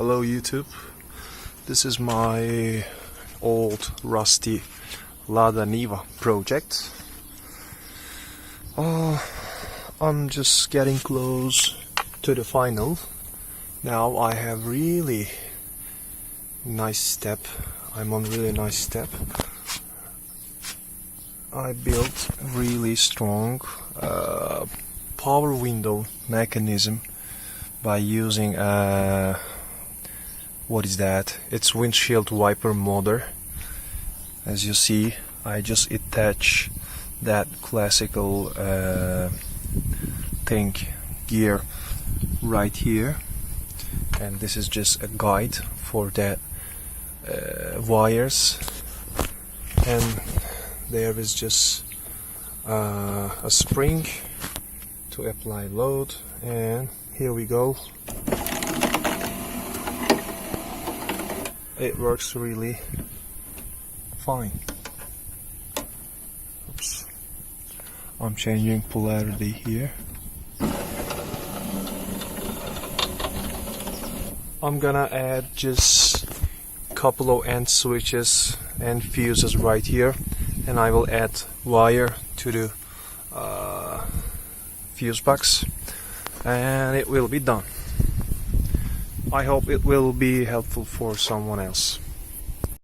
Hello YouTube. This is my old rusty Lada Niva project. I'm just getting close to the final. Now I have really nice step. I'm on really nice step. I built really strong power window mechanism by using what is that? It's windshield wiper motor. As you see, I just attach that classical thing gear right here, and this is just a guide for that wires, and there is just a spring to apply load, and here we go. It works really fine. Oops. I'm changing polarity here. I'm gonna add just a couple of end switches and fuses right here, and I will add wire to the fuse box, and it will be done. I hope it will be helpful for someone else.